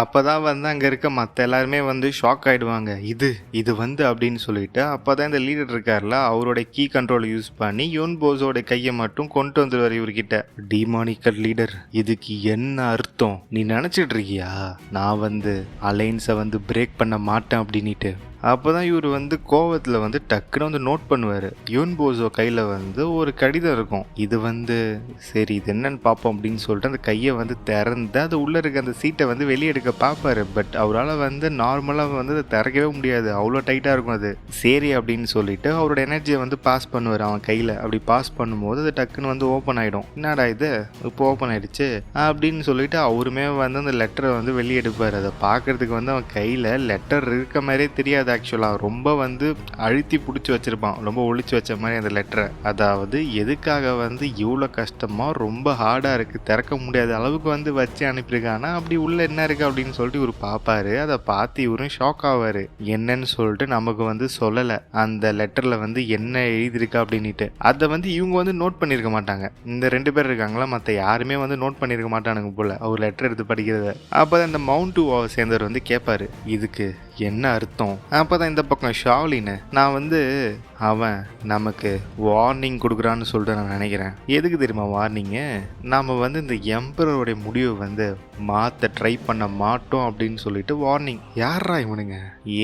அப்பதான் வந்து அங்க இருக்க மத்த எல்லாருமே வந்து ஷாக் ஆயிடுவாங்க. இது வந்து அப்படின்னு சொல்லிட்டு அப்பதான் இந்த லீடர் இருக்கார்ல, அவரோட கீ கண்ட்ரோல் யூஸ் பண்ணி யூன் போஸோட கையை மட்டும் கொண்டு வந்துருவாரு இவர்கிட்ட. டீமானிக்கல் லீடர், இதுக்கு என்ன அர்த்தம்? நீ நினைச்சிட்டு இருக்கியா நான் வந்து அலைன்ஸை வந்து பிரேக் பண்ண மாட்டேன் அப்படின்னுட்டு? அப்போதான் இவர் வந்து கோவத்தில் வந்து டக்குன்னு வந்து நோட் பண்ணுவார். யூன் போஸோ கையில் வந்து ஒரு கடிதம் இருக்கும். இது வந்து சரி இது என்னன்னு பார்ப்போம் அப்படின்னு சொல்லிட்டு அந்த கையை வந்து திறந்து அது உள்ளே இருக்க அந்த சீட்டை வந்து வெளியே எடுக்க பார்ப்பாரு. பட் அவரால் வந்து நார்மலாக வந்து அதை திறக்கவே முடியாது, அவ்வளோ டைட்டாக இருக்கும் அது. சரி அப்படின்னு சொல்லிட்டு அவரோட எனர்ஜியை வந்து பாஸ் பண்ணுவார் அவன் கையில். அப்படி பாஸ் பண்ணும்போது அது டக்குன்னு வந்து ஓப்பன் ஆகிடும். என்னடா இது இப்போ ஓப்பன் ஆகிடுச்சு அப்படின்னு சொல்லிட்டு அவருமே வந்து அந்த லெட்டரை வந்து வெளியே எடுப்பார். அதை பார்க்கறதுக்கு வந்து அவன் கையில் லெட்டர் இருக்க மாதிரியே தெரியாது. ஆக்சுவலாக ரொம்ப வந்து அழுத்தி பிடிச்சி வச்சிருப்பான், ரொம்ப ஒழிச்சு வச்ச மாதிரி அந்த லெட்டரை. அதாவது எதுக்காக வந்து இவ்வளோ கஷ்டமாக ரொம்ப ஹார்டாக இருக்குது, திறக்க முடியாத அளவுக்கு வந்து வச்சு அனுப்பியிருக்கானா, அப்படி உள்ள என்ன இருக்குது அப்படின்னு சொல்லிட்டு இவர் பார்ப்பாரு. அதை பார்த்து இவரும் ஷாக் ஆவார். என்னன்னு சொல்லிட்டு நமக்கு வந்து சொல்லலை அந்த லெட்டரில் வந்து என்ன எழுதியிருக்கா அப்படின்ட்டு. அதை வந்து இவங்க வந்து நோட் பண்ணியிருக்க மாட்டாங்க. இந்த 2 பேர் இருக்காங்களா, மற்ற யாருமே வந்து நோட் பண்ணியிருக்க மாட்டானுங்க போல் அவர் லெட்டர் எடுத்து படிக்கிறத. அப்போ தான் இந்த மவுண்ட் சேர்ந்தவர் வந்து கேட்பாரு, இதுக்கு என்ன அர்த்தம்? அப்போதான் இந்த பக்கம் ஷாவ்லின்னு, நான் வந்து அவன் நமக்கு வார்னிங் கொடுக்குறான்னு சொல்லிட்டு நான் நினைக்கிறேன். எதுக்கு தெரியுமா வார்னிங்கு? நாம் வந்து இந்த எம்பரோடைய முடிவை வந்து மாற்ற ட்ரை பண்ண மாட்டோம் அப்படின்னு சொல்லிட்டு வார்னிங். யாரா இவனுங்க?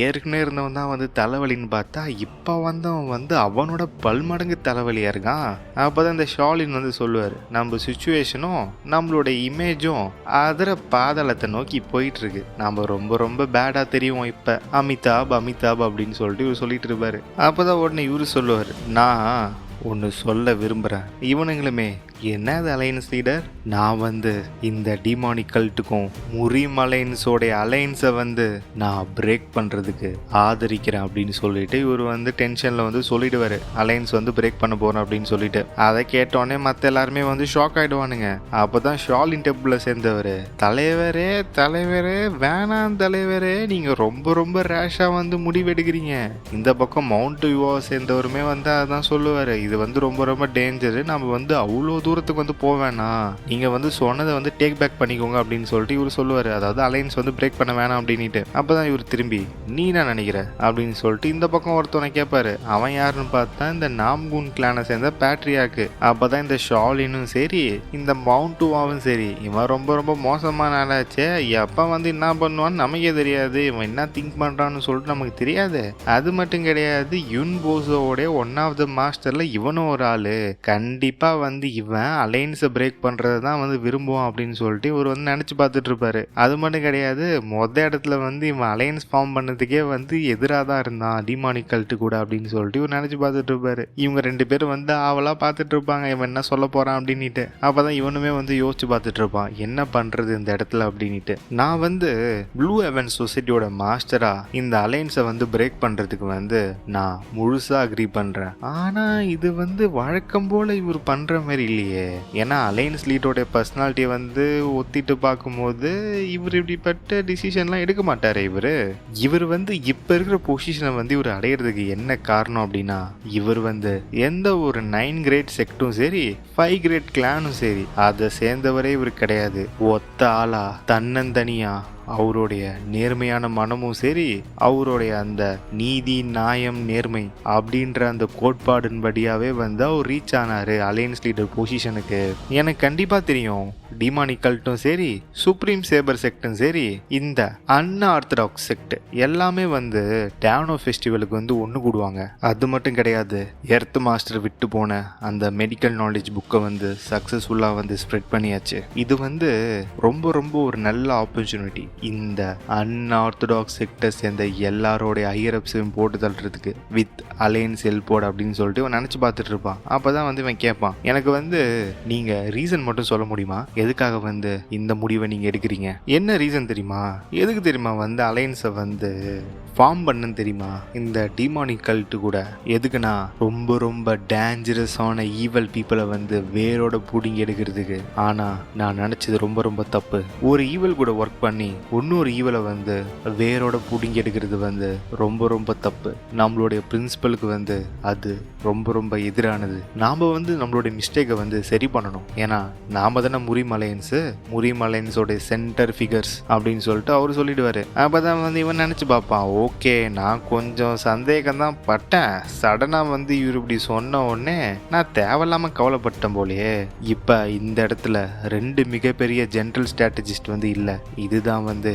ஏற்கனவே இருந்தவன் தான் வந்து தலைவலின்னு பார்த்தா இப்போ வந்தவன் வந்து அவனோட பல்மடங்கு தலைவலியாக இருக்கான். அப்போ தான் இந்த ஷாலின் வந்து சொல்லுவார், நம்ம சுச்சுவேஷனும் நம்மளோட இமேஜும் அதிர பாதாளத்தை நோக்கி போயிட்டுருக்கு. நாம் ரொம்ப ரொம்ப பேடாக தெரியும் இப்போ, அமிதாப் அப்படின்னு சொல்லிட்டு இவர் சொல்லிட்டு இருப்பாரு. அப்போதான் உடனே இவரு சொல்லுவார், நான் ஒன்று சொல்ல விரும்புகிறேன். இவனுங்களுமே என்னது அலையன்ஸ் லீடர், நான் வந்து இந்த டிமானிக் கல்ட்டுக்கும் முரீம் அலையன்ஸோடைய அலையன்ஸை வந்து நான் பிரேக் பண்ணுறதுக்கு ஆதரிக்கிறேன் அப்படின்னு சொல்லிட்டு இவர் வந்து டென்ஷனில் வந்து சொல்லிடுவார், அலையன்ஸ் வந்து பிரேக் பண்ண போகிறோம் அப்படின்னு சொல்லிட்டு. அதை கேட்டோடனே மற்ற எல்லாருமே வந்து ஷாக் ஆகிடுவானுங்க. அப்போ தான் ஷாலின் டெம்பிளில் சேர்ந்தவர், தலைவரே வேணாம் தலைவரே, நீங்கள் ரொம்ப ரொம்ப ரேஷாக வந்து முடிவெடுக்கிறீங்க. இந்த பக்கம் மவுண்ட் யுவாவை சேர்ந்தவருமே வந்து அதான் சொல்லுவார், இது வந்து ரொம்ப ரொம்ப டேஞ்சரு, நம்ம வந்து அவ்வளோ தூரத்துக்கு வந்து போவேணா, நீங்கள் வந்து சொன்னதை வந்து டேக் பேக் பண்ணிக்கோங்க அப்படின்னு சொல்லிட்டு இவர் சொல்லுவார். அதாவது அலைன்ஸ் வந்து பிரேக் பண்ண வேணாம் அப்படின்ட்டு. அப்போ தான் இவர் திரும்பி, நீ நான் நினைக்கிற அப்படின்னு சொல்லிட்டு இந்த பக்கம் ஒருத்தவனை கேட்பாரு. அவன் யாருன்னு பார்த்தா இந்த நாம்கூன் கிளானை சேர்ந்த பேட்ரியாக்கு. அப்போ தான் இந்த ஷாலினும் சரி இந்த மவுண்ட்டுவாவும் சரி, இவன் ரொம்ப ரொம்ப மோசமான ஆளாச்சே, எப்போ வந்து என்ன பண்ணுவான்னு நமக்கே தெரியாது, இவன் என்ன திங்க் பண்ணுறான்னு சொல்லிட்டு நமக்கு தெரியாது. அது மட்டும் கிடையாது, யுன் போஸோடைய ஒன் ஆஃப் த மாஸ்டரில் இவனும் ஒரு ஆள், கண்டிப்பாக வந்து இவன் அலைன்ஸை பிரேக் பண்ணுறது தான் வந்து விரும்புவான் அப்படின்னு சொல்லிட்டு இவர் வந்து நினச்சி பார்த்துட்டு இருப்பாரு. அது மட்டும் கிடையாது, இடத்துல வந்து இவன் அலைன்ஸ் ஃபார்ம் பண்ணதுக்கே வந்து எதிராக தான் இருந்தான் டிமானிக் கல்ட்டு கூட அப்படின்னு சொல்லிட்டு இவர் நினச்சி பார்த்துட்டு இருப்பாரு. இவங்க 2 பேரும் வந்து ஆவலாக பார்த்துட்டு இருப்பாங்க, இவன் என்ன சொல்ல போகிறான் அப்படின்ட்டு. அப்போ தான் இவனுமே வந்து யோசிச்சு பார்த்துட்டு இருப்பான், என்ன பண்ணுறது இந்த இடத்துல அப்படின்ட்டு. நான் வந்து ப்ளூ ஹெவன் சொசைட்டியோட மாஸ்டராக இந்த அலைன்ஸை வந்து பிரேக் பண்ணுறதுக்கு வந்து நான் முழுசாக அக்ரி பண்ணுறேன். ஆனால் இது வந்து வழக்கம் போல் இவர் பண்ணுற மாதிரி இல்லையே. ஏன்னா அலையன்ஸ் லீடோட பர்சனாலிட்டியை வந்து ஒத்திட்டு பார்க்கும்போது இவர் இப்படிப்பட்ட டிசிஷன்லாம் எடுக்க மாட்டாரு. இவர் வந்து இப்ப இருக்கிற பொசிஷனை வந்து இவர் அடையிறதுக்கு என்ன காரணம் அப்படின்னா, இவர் வந்து எந்த ஒரு 9 கிரேட் செக்டும் சரி 5 கிரேட் கிளானும் சரி அதை சேர்ந்தவரே இவர் கிடையாது. ஒத்த ஆளா தன்னந்தனியா அவருடைய நேர்மையான மனமும் சரி, அவருடைய அந்த நீதி நியாயம் நேர்மை அப்படின்ற அந்த கோட்பாடின்படியாவே வந்து அவர் ரீச் ஆனாரு அலையன்ஸ் லீடர் பொசிஷனுக்கு. எனக்கு கண்டிப்பா தெரியும், டிமானிக் கல்ட்டும் சரி சுப்ரீம் சேபர் செக்டும் சரி இந்த அன்ஆர்த்தடாக்ஸ் செக்ட் எல்லாமே வந்து டேனோ ஃபெஸ்டிவலுக்கு வந்து ஒன்று கூடுவாங்க. அது மட்டும் கிடையாது, எர்த் மாஸ்டர் விட்டு போன அந்த மெடிக்கல் நாலேஜ் புக்கை வந்து சக்ஸஸ்ஃபுல்லாக வந்து ஸ்ப்ரெட் பண்ணியாச்சு. இது வந்து ரொம்ப ரொம்ப ஒரு நல்ல ஆப்பர்ச்சுனிட்டி இந்த அன்ஆர்த்தடாக்ஸ் செக்டை சேர்ந்த எல்லாரோடைய ஹையரப்ஸையும் போட்டு தள்ளுறதுக்கு வித் அலையன்ஸ் ஹெல்ப்போட அப்படின்னு சொல்லிட்டு இவன் நினச்சி பார்த்துட்டு இருப்பான். அப்போ தான் வந்து இவன் கேட்பான், எனக்கு வந்து நீங்கள் ரீசன் மட்டும் சொல்ல முடியுமா, எதுக்காக வந்து இந்த முடிவை நீங்கள் எடுக்கிறீங்க? என்ன ரீசன் தெரியுமா? எதுக்கு தெரியுமா வந்து அலையன்ஸை வந்து ஃபார்ம் பண்ணன்னு தெரியுமா இந்த டிமானிக் கல்ட்டு கூட. எதுக்குன்னா ரொம்ப ரொம்ப டேஞ்சரஸான ஈவல் பீப்புளை வந்து வேரோட பூடிங்கி எடுக்கிறதுக்கு. ஆனா நான் நினைச்சது ரொம்ப ரொம்ப தப்பு. ஒரு ஈவல் கூட ஒர்க் பண்ணி இன்னொரு ஈவலை வந்து வேரோட பூடிங்கி எடுக்கிறது வந்து ரொம்ப ரொம்ப தப்பு. நம்மளுடைய பிரின்சிபலுக்கு வந்து அது ரொம்ப ரொம்ப எதிரானது. நாம வந்து நம்மளுடைய மிஸ்டேக்கை வந்து சரி பண்ணணும். ஏன்னா நாம தானே முரிமலைன்ஸோட சென்டர் ஃபிகர்ஸ் அப்படின்னு சொல்லிட்டு அவரு சொல்லிடுவாரு. அப்பதான் வந்து இவன் நினைச்சு பார்ப்பான், ஓகே நான் கொஞ்சம் சந்தேகம் தான் பட்டேன், சடனா வந்து இவர் இப்படி சொன்ன உடனே நான் தேவையில்லாம கவலைப்பட்டேன் போலயே. இப்ப இந்த இடத்துல 2 மிகப்பெரிய ஜென்ரல் ஸ்ட்ராட்டஜிஸ்ட் வந்து இல்ல, இதுதான் வந்து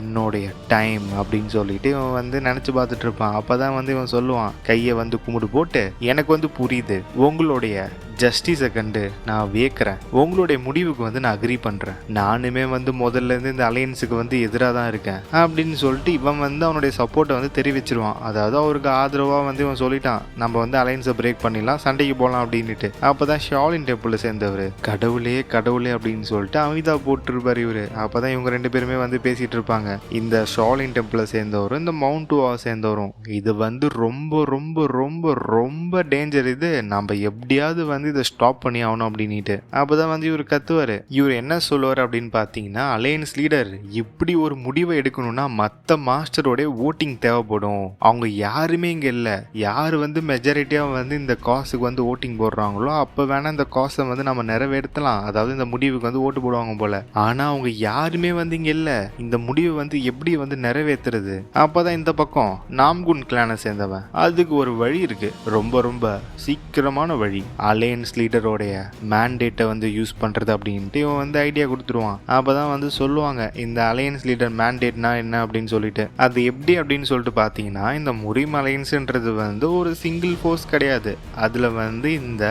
என்னுடைய டைம் அப்படின்னு சொல்லிட்டு இவன் வந்து நினைச்சு பார்த்துட்டு இருப்பான். அப்பதான் வந்து இவன் சொல்லுவான், கையை வந்து கும்பிடு போட்டு, எனக்கு வந்து புரியுது உங்களுடைய ஜஸ்டிஸை கண்டு நான் வியக்கிறேன், உங்களுடைய முடிவுக்கு வந்து நான் அக்ரி பண்றேன், நானுமே வந்து முதல்ல இருந்து இந்த அலையன்ஸுக்கு வந்து எதிராக தான் இருக்கேன் அப்படின்னு சொல்லிட்டு இவன் வந்து அவனுடைய சப்போர்ட்டை வந்து தெரிவிச்சிருவான். அதாவது அவருக்கு ஆதரவா வந்து இவன் சொல்லிட்டான், நம்ம வந்து அலையன்ஸை பிரேக் பண்ணிடலாம், சண்டைக்கு போகலாம் அப்படின்னுட்டு. அப்பதான் ஷாலின் டெம்பிளை சேர்ந்தவர் கடவுளே கடவுளே அப்படின்னு சொல்லிட்டு அமிதா போட்டிருப்பாரு இவரு. அப்பதான் இவங்க 2 பேருமே வந்து பேசிட்டு இருப்பாங்க. இந்த ஷாலின் டெம்பிளை சேர்ந்தவரும் இந்த மவுண்ட் டூவா சேர்ந்தவரும் இது வந்து ரொம்ப ரொம்ப ரொம்ப ரொம்ப டேஞ்சர், இது நம்ம எப்படியாவது வந்து இதை ஸ்டாப் பண்ணி ஆகணும் அப்படின்ட்டு. அப்பதான் வந்து இவர் கத்துவாரு. இவர் என்ன சொல்லுவார் அப்படின்னு பாத்தீங்கன்னா, அலையன்ஸ் லீடர் இப்படி ஒரு முடிவை எடுக்கணும்னா மத்த மாஸ்டரோட ஓட்டிங் தேவைப்படும். அவங்க யாருமே இங்க இல்ல, யாரு வந்து மெஜாரிட்டியா வந்து இந்த காசுக்கு வந்து ஓட்டிங் போடுறாங்களோ அப்ப வேணா இந்த காசை வந்து நம்ம நிறைவேற்றலாம், அதாவது இந்த முடிவுக்கு வந்து ஓட்டு போடுவாங்க போல. ஆனா அவங்க யாருமே வந்து இங்க இல்ல, இந்த முடிவை வந்து எப்படி வந்து நிறைவேற்றுறது? அப்பதான் இந்த பக்கம் நாம்குன் கிளானை சேர்ந்தவன், அதுக்கு ஒரு வழி இருக்கு, ரொம்ப ரொம்ப சீக்கிரமான வழி. அலையன்ஸ் லீடரோடைய மேண்டேட்டை வந்து யூஸ் பண்றது அப்படின்ட்டு இவன் வந்து ஐடியா கொடுத்துருவான். அப்பதான் வந்து சொல்லுவாங்க, இந்த அலையன்ஸ் லீடர் மேண்டேட்னா என்ன அப்படின்னு சொல்லிட்டு. அது எப்படி அப்படின்னு சொல்லிட்டு பாத்தீங்கன்னா, இந்த முரிம் அலையன்ஸ்ன்றது வந்து ஒரு சிங்கிள் ஃபோர்ஸ் கிடையாது. அதுல வந்து இந்த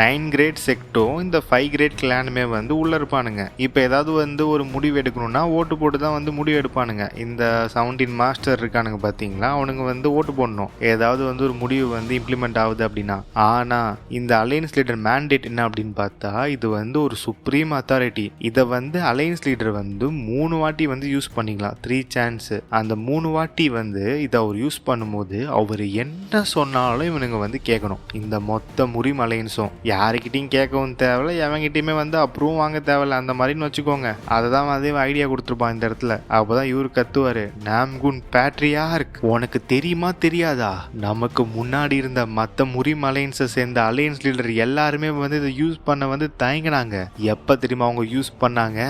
9 கிரேட் செக்டும் இந்த 5 கிரேட் கிளானுமே வந்து உள்ள இருப்பானுங்க. இப்ப ஏதாவது வந்து ஒரு முடிவு எடுக்கணும்னா ஓட்டு போட்டு தான் வந்து முடிவு எடுப்பானுங்க. இந்த 17 மாஸ்டர் இருக்கானுங்க பாத்தீங்களா, அவனுங்க வந்து ஓட்டு போடணும் ஏதாவது வந்து ஒரு முடிவு வந்து இம்ப்ளிமெண்ட் ஆகுது அப்படின்னா. ஆனா இந்த அலையன்ஸ் லீடர் மேண்டேட் என்ன அப்படின்னு பார்த்தா, இது வந்து ஒரு சுப்ரீம் அத்தாரிட்டி. இதை வந்து அலையன்ஸ் லீடர் வந்து 3 வாட்டி வந்து யூஸ் பண்ணிக்கலாம், 3 சான்ஸ். அந்த 3 வாட்டி வந்து இதை அவர் யூஸ் பண்ணும்போது அவர் என்ன சொன்னாலும் இவனுங்க வந்து கேட்கணும். இந்த மொத்த முரிம் அலையன்ஸும் யாருக்கிட்டையும் கேட்கவும் தேவையில்ல, எவங்கிட்டையுமே வந்து அப்ரூவ் வாங்க தேவையில்ல, அந்த மாதிரின்னு வச்சுக்கோங்க. அதை தான் வந்து ஐடியா கொடுத்துருப்பான் இந்த இடத்துல. அப்போதான் இவரு கத்துவாரு, நாம்குன் பேட்ரியார்க், உனக்கு தெரியுமா தெரியாதா, நமக்கு முன்னாடி இருந்த மற்ற முரிம் அலையன்ஸை சேர்ந்த அலையன்ஸ் லீடர் எல்லாருமே வந்து இதை யூஸ் பண்ண வந்து தயங்கினாங்க. எப்ப தெரியுமா அவங்க யூஸ் பண்ணாங்க?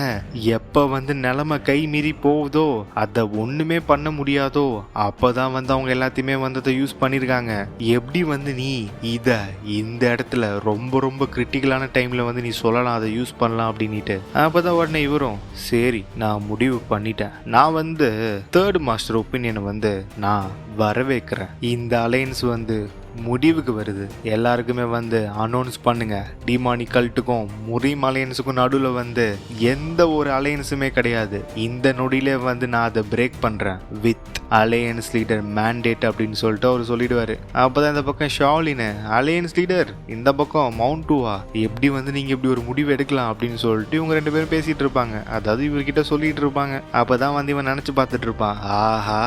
எப்ப வந்து நிலைமை கை மீறி போகுதோ, அதை ஒண்ணுமே பண்ண முடியாதோ, அப்பதான் வந்து அவங்க எல்லாத்தையுமே வந்து அதை யூஸ் பண்ணிருக்காங்க. எப்படி வந்து நீ இத இந்த இடத்துல ரொம்ப ரொம்ப கிரிட்டிக்கலான டைம்ல வந்து நீ சொல்லலாம், அதை யூஸ் பண்ணலாம் அப்படின்னுட்டு. அப்பதான் உடனே இவரும், சரி நான் முடிவு பண்ணிட்டேன், நான் வந்து 3rd மாஸ்டர் ஒப்பீனியனை வந்து நான் வரவேற்கிறேன். இந்த அலையன்ஸ் வந்து முடிவுக்கு வருது, எல்லாருக்குமே வந்து அனௌன்ஸ் பண்ணுங்க. டிமானிக் கல்ட்டுக்கும் முரிம் அலையன்ஸுக்கும் நடுவில் வந்து எந்த ஒரு அலையன்ஸுமே கிடையாது. இந்த நொடியிலே வந்து நான் அதை பிரேக் பண்றேன் வித் அலையன்ஸ் லீடர் மேண்டேட் அப்படின்னு சொல்லிட்டு அவர் சொல்லிடுவாரு. அப்பதான் இந்த பக்கம் ஷாலின், அலையன்ஸ் லீடர், இந்த பக்கம் மவுண்ட் டூவா, எப்படி வந்து நீங்க இப்படி ஒரு முடிவு எடுக்கலாம் அப்படின்னு சொல்லிட்டு இவங்க 2 பேரும் பேசிட்டு இருப்பாங்க. அதாவது இவர்கிட்ட சொல்லிட்டு இருப்பாங்க. அப்பதான் வந்து இவன் நினைச்சு பார்த்துட்டு இருப்பான், ஆஹா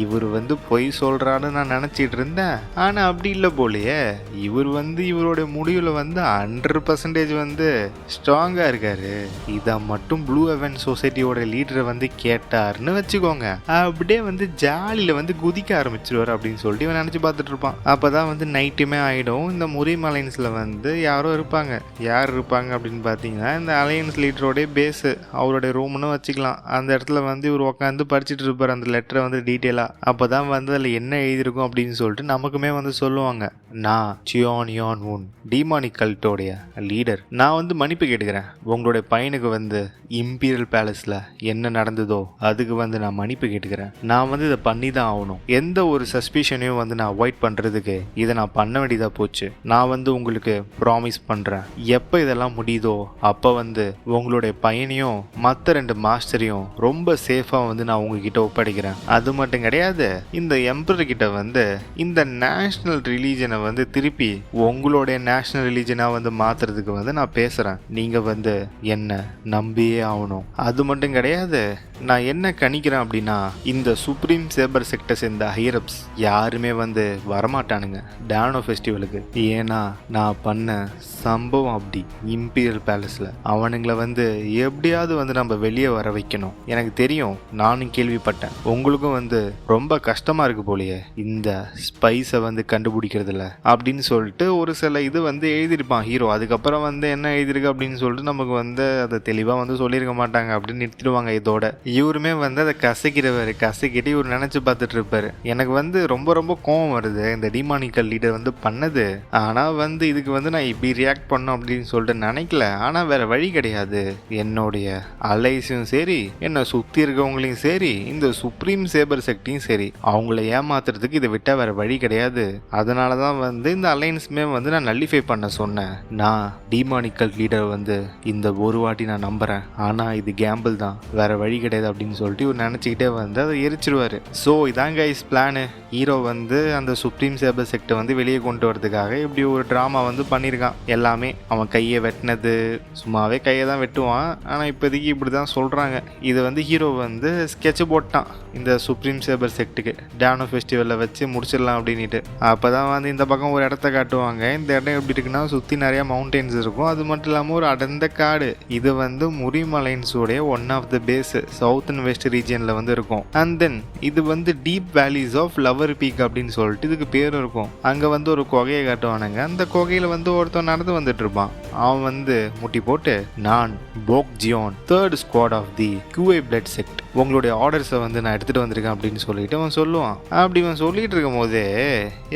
இவர் வந்து பொய் சொல்றான்னு நான் நினைச்சிட்டு இருந்தேன், ஆனா அப்படி இல்லை போலையே, இவர் வந்து இவருடைய முடிவுல வந்து 100% வந்து ஸ்ட்ராங்கா இருக்காரு. இதை மட்டும் ப்ளூ ஹெவன் சொசைட்டியோட லீடரை வந்து கேட்டாருன்னு வச்சுக்கோங்க, அப்படியே வந்து ஜாலியில வந்து குதிக்க ஆரம்பிச்சிருவாரு அப்படின்னு சொல்லிட்டு இவன் நினைச்சு பார்த்துட்டு இருப்பான். அப்பதான் வந்து நைட்டுமே ஆயிடும். இந்த முரிம் அலையன்ஸ்ல வந்து யாரோ இருப்பாங்க. யார் இருப்பாங்க அப்படின்னு பாத்தீங்கன்னா, இந்த அலையன்ஸ் லீடரோட பேஸ், அவருடைய ரூம்னு வச்சுக்கலாம். அந்த இடத்துல வந்து இவர் உட்காந்து படிச்சுட்டு இருப்பார் அந்த லெட்டரை வந்து டீட்டெயிலா. அப்பதான் வந்து அதுல என்ன எழுதியிருக்கும் அப்படின்னு சொல்லிட்டு நமக்குமே வந்து சொல்லுவாங்க, நான் சியோன் யோன் உன் டிமானிக் கல்ட்டோடைய லீடர், நான் வந்து மன்னிப்பு கேட்டுக்கிறேன். உங்களுடைய பையனுக்கு வந்து இம்பீரியல் பேலஸ்ல என்ன நடந்ததோ அதுக்கு வந்து நான் மன்னிப்பு கேட்டுக்கிறேன். நான் வந்து இதை பண்ணி தான் ஆகணும். எந்த ஒரு சஸ்பிஷனையும் வந்து நான் அவாய்ட் பண்றதுக்கு இதை நான் பண்ண வேண்டியதா போச்சு. நான் வந்து உங்களுக்கு ப்ராமிஸ் பண்றேன், எப்ப இதெல்லாம் முடியுதோ அப்ப வந்து உங்களுடைய பையனையும் மற்ற 2 மாஸ்டரையும் ரொம்ப சேஃபா வந்து நான் உங்ககிட்ட ஒப்படைக்கிறேன். அது மட்டும் கிடையாது, இந்த எம்பரர் கிட்ட வந்து இந்த நேஷனல் ரிலீஜனை வந்து திருப்பி உங்களுடைய நேஷனல் ரிலீஜனா வந்து மாத்துறதுக்கு வந்து நான் பேசுறேன். நீங்க வந்து என்ன நம்பியே ஆகணும். அது மட்டும் கிடையாது, நான் என்ன கணிக்கிறேன் அப்படின்னா இந்த சுப்ரீம் சேபர் செக்டை சேர்ந்த ஹைரப்ஸ் யாருமே வந்து வரமாட்டானுங்க டானோ ஃபெஸ்டிவலுக்கு. ஏன்னா நான் பண்ண சம்பவம் அப்படி இம்பீரியல் பேலஸ்ல அவனுங்களை வந்து எப்படியாவது வந்து நம்ம வெளியே வர வைக்கணும். எனக்கு தெரியும், நானும் கேள்விப்பட்டேன், உங்களுக்கும் வந்து ரொம்ப கஷ்டமா இருக்கு போலயே இந்த ஸ்பைஸை வந்து கண்டுபிடிக்கிறதுல அப்படின்னு சொல்லிட்டு ஒரு சில இது வந்து எழுதியிருப்பான் ஹீரோ. அதுக்கப்புறம் வந்து என்ன எழுதியிருக்கு அப்படின்னு சொல்லிட்டு நமக்கு வந்து அதை தெளிவாக வந்து சொல்லியிருக்க மாட்டாங்க அப்படின்னு நிறுத்திடுவாங்க. இதோட இவருமே வந்து அதை கசக்கிட்டு இவர் நினைச்சு பார்த்துட்டு இருப்பாரு. எனக்கு வந்து ரொம்ப ரொம்ப கோவம் வருது இந்த டிமானிக்கல் லீடர் வந்து பண்ணது. ஆனால் வந்து இதுக்கு வந்து நான் இப்படி ரியாக்ட் பண்ணோம் அப்படின்னு சொல்லிட்டு நினைக்கல. ஆனால் வேற வழி கிடையாது. என்னுடைய அலைஸும் சரி, என்னை சுற்றி இருக்கவங்களையும் சரி, இந்த சுப்ரீம் சேபர் செக்டையும் சரி, அவங்கள ஏமாத்துறதுக்கு இதை விட்டால் வேற வழி கிடையாது. அதனால தான் வந்து இந்த அலைன்ஸுமே வந்து நான் நல்லிஃபை பண்ண சொன்னேன். நான் டிமானிக்கல் லீடர் வந்து இந்த ஒரு வாட்டி நான் நம்புறேன், ஆனால் இது கேம்பிள் தான், வேற வழி கிடையாது அப்படின்னு சொல்லிட்டு இவர் நினச்சிக்கிட்டே வந்து அதை எரிச்சிடுவார். ஸோ இதான் கைஸ் பிளானு. ஹீரோ வந்து அந்த சுப்ரீம் சேபர் செக்டை வந்து வெளியே கொண்டு வரதுக்காக இப்படி ஒரு ட்ராமா வந்து பண்ணியிருக்கான். எல்லாமே அவன் கையை வெட்டினது, சும்மாவே கையை தான் வெட்டுவான். ஆனால் இப்போதைக்கு இப்படி தான் சொல்கிறாங்க. இது வந்து ஹீரோ வந்து ஸ்கெட்ச் போட்டான் இந்த சுப்ரீம் சேபர் செக்டுக்கு டானோ ஃபெஸ்டிவலில் வச்சு முடிச்சிடலாம் அப்படின்ட்டு. அப்போ தான் வந்து இந்த பக்கம் ஒரு இடத்த காட்டுவாங்க. இந்த இடம் எப்படி இருக்குன்னா சுற்றி நிறையா மவுண்டெயின்ஸ் இருக்கும். அது மட்டும் இல்லாமல் ஒரு அடர்ந்த காடு. இது வந்து முரிமலைன்ஸோடைய one of the base south and west ரீஜியனில் வந்து இருக்கும். அண்ட் தென் இது வந்து deep valleys of lower peak அப்படின்னு சொல்லிட்டு இதுக்கு பேரும் இருக்கும். அங்கே வந்து ஒரு குகையை காட்டுவானுங்க. அந்த குகையில் வந்து ஒருத்தன் நடந்து வந்துட்டு இருப்பான். அவன் வந்து முட்டி போட்டு, நான் போக் ஜியோன், 3rd squad of the QA blood sect, உங்களுடைய ஆர்டர்ஸை வந்து நான் எடுத்துகிட்டு வந்திருக்கேன் அப்படின்னு சொல்லிட்டு அவன் சொல்லுவான். அப்படி அவன் சொல்லிட்டு இருக்கும் போதே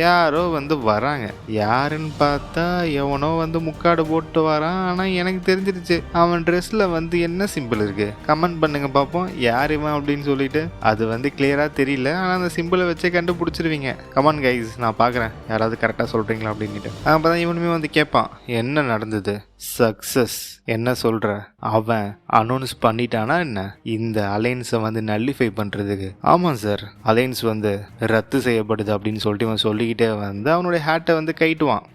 யாரோ வந்து வராங்க. யாருன்னு பார்த்தா எவனோ வந்து முக்காடு போட்டு வரான். ஆனால் எனக்கு தெரிஞ்சிருச்சு அவன் ட்ரெஸ்ஸில் வந்து என்ன சிம்பிள் இருக்கு. கமெண்ட் பண்ணுங்க பார்ப்போம் யார் இவன் அப்படின்னு சொல்லிட்டு. அது வந்து கிளியராக தெரியல, ஆனால் அந்த சிம்பிளை வச்சே கண்டுபிடிச்சிருவீங்க. கமெண்ட் கைஸ், நான் பார்க்குறேன் யாராவது கரெக்டாக சொல்கிறீங்களா அப்படின்ட்டு. அப்போ தான் இவனுமே வந்து கேட்பான், என்ன நடந்தது? சக்ஸஸ் என்ன சொல்கிற? அவன் அனௌன்ஸ் பண்ணிட்டானா என்ன இந்த அலைன்ஸை வந்து நல்லிஃபை பண்ணுறதுக்கு? ஆமாம் சார், அலைன்ஸ் வந்து ரத்து செய்யப்படுது அப்படின்னு சொல்லிட்டு இவன் சொல்லிக்கிட்டே வந்து அவனுடைய ஹேட்டை வந்து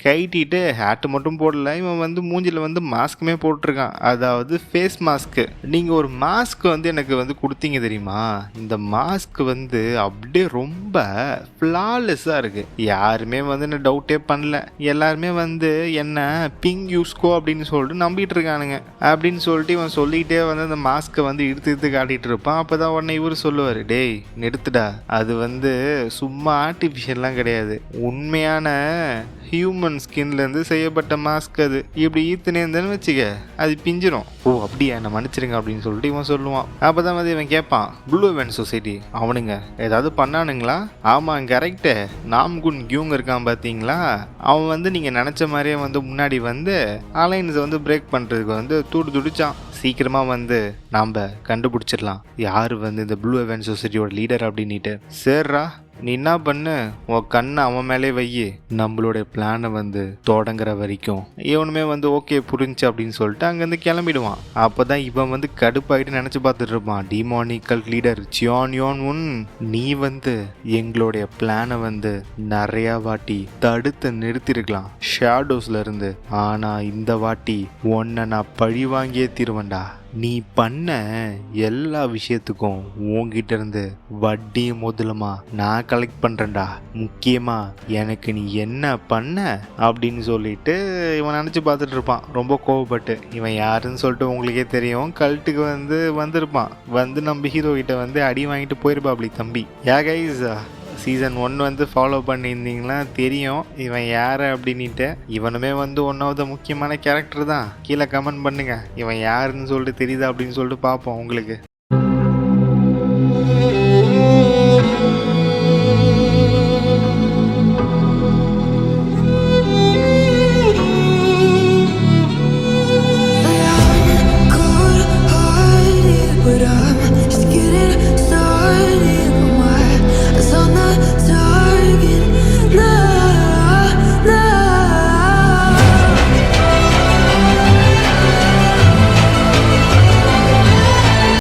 கைட்டிட்டு ஹேட்டு மட்டும் போடல, இவன் வந்து மூஞ்சில் வந்து மாஸ்க்குமே போட்டிருக்கான். அதாவது ஃபேஸ் மாஸ்க்கு. நீங்கள் ஒரு மாஸ்க் வந்து எனக்கு வந்து கொடுத்தீங்க தெரியுமா? இந்த மாஸ்க் வந்து அப்படியே ரொம்ப ஃப்ளாலெஸ்ஸாக இருக்குது. யாருமே வந்து என்ன டவுட்டே பண்ணல. எல்லாருமே வந்து என்ன பிங் யூஸ்கோ அப்படின்னு சொல்லிட்டு நம்பிட்டு இருக்கானுங்க. அப்படின்னு சொல்லிட்டு இவன் சொல்லிக்கிட்டே வந்து அந்த மாஸ்க்கை வந்து இழுத்து காட்டிட்டு இருப்பான். அப்போதான் உடனே இவர் சொல்லுவார், டேய் நிறுத்துடா, அது வந்து சும்மா ஆர்டிஃபிஷியல்லாம் கிடையாது, உண்மையான ஹியூமன் ஸ்கின்லேருந்து செய்யப்பட்ட மாஸ்க். அது இப்படி ஈத்துனேன்னு வச்சுக்க அது பிஞ்சிரும். ஓ அப்படியா, என்ன மன்னிச்சிருங்க அப்படின்னு சொல்லிட்டு இவன் சொல்லுவான். அப்போ தான் வந்து இவன் கேட்பான், ப்ளூ வென் சொசைட்டி அவனுங்க ஏதாவது பண்ணானுங்களா? ஆமாம் கரெக்டு, நாம்குன் கியூங் இருக்கான் பார்த்தீங்களா, அவன் வந்து நீங்கள் நினச்ச மாதிரியே வந்து முன்னாடி வந்து அலைன்ஸை வந்து பிரேக் பண்ணுறதுக்கு வந்து துடிச்சான். சீக்கிரமாக வந்து நாம் கண்டுபிடிச்சிடலாம் யார் வந்து இந்த ப்ளூ வென் சொசைட்டியோட லீடர் அப்படின்ட்டு. சேர்றா, நீ என்ன பண்ணு, உன் கண்ணை அவன் மேலே வையி, நம்மளுடைய பிளானை வந்து தொடங்குற வரைக்கும். இவனுமே வந்து ஓகே புரிஞ்சு அப்படின்னு சொல்லிட்டு அங்கேருந்து கிளம்பிடுவான். அப்போ தான் இவன் வந்து கடுப்பாயிட்டு நினச்சி பார்த்துட்டு இருப்பான், டிமானிக்கல் லீடர் ஜியான், நீ வந்து எங்களுடைய பிளானை வந்து நிறையா வாட்டி தடுத்து நிறுத்திருக்கலாம் ஷேடோஸ்ல இருந்து. ஆனால் இந்த வாட்டி உன்னை நான் பழி வாங்கியே தீருவேன்டா. நீ பண்ண எல்லா விஷயத்துக்கும் உன்கிட்ட இருந்து வட்டி முதலுமா நான் கலெக்ட் பண்ணுறேன்டா. முக்கியமாக எனக்கு நீ என்ன பண்ண அப்படின்னு சொல்லிட்டு இவன் நினச்சி பார்த்துட்டு இருப்பான் ரொம்ப கோவப்பட்டு. இவன் யாருன்னு சொல்லிட்டு உங்களுக்கே தெரியும், கல்ட்டுக்கு வந்து வந்திருப்பான். வந்து நம்ம ஹீரோ கிட்ட வந்து அடி வாங்கிட்டு போயிருப்பா அப்படி தம்பி. கைஸ், சீசன் 1 வந்து ஃபாலோ பண்ணியிருந்தீங்கன்னா தெரியும் இவன் யார் அப்படின்ட்டு. இவனுமே வந்து ஒன் ஆஃப் த முக்கியமான கேரக்டர் தான். கீழே கமெண்ட் பண்ணுங்க இவன் யாருன்னு சொல்லிட்டு தெரியுதா அப்படின்னு சொல்லிட்டு பார்ப்போம் உங்களுக்கு. But I'm just getting started.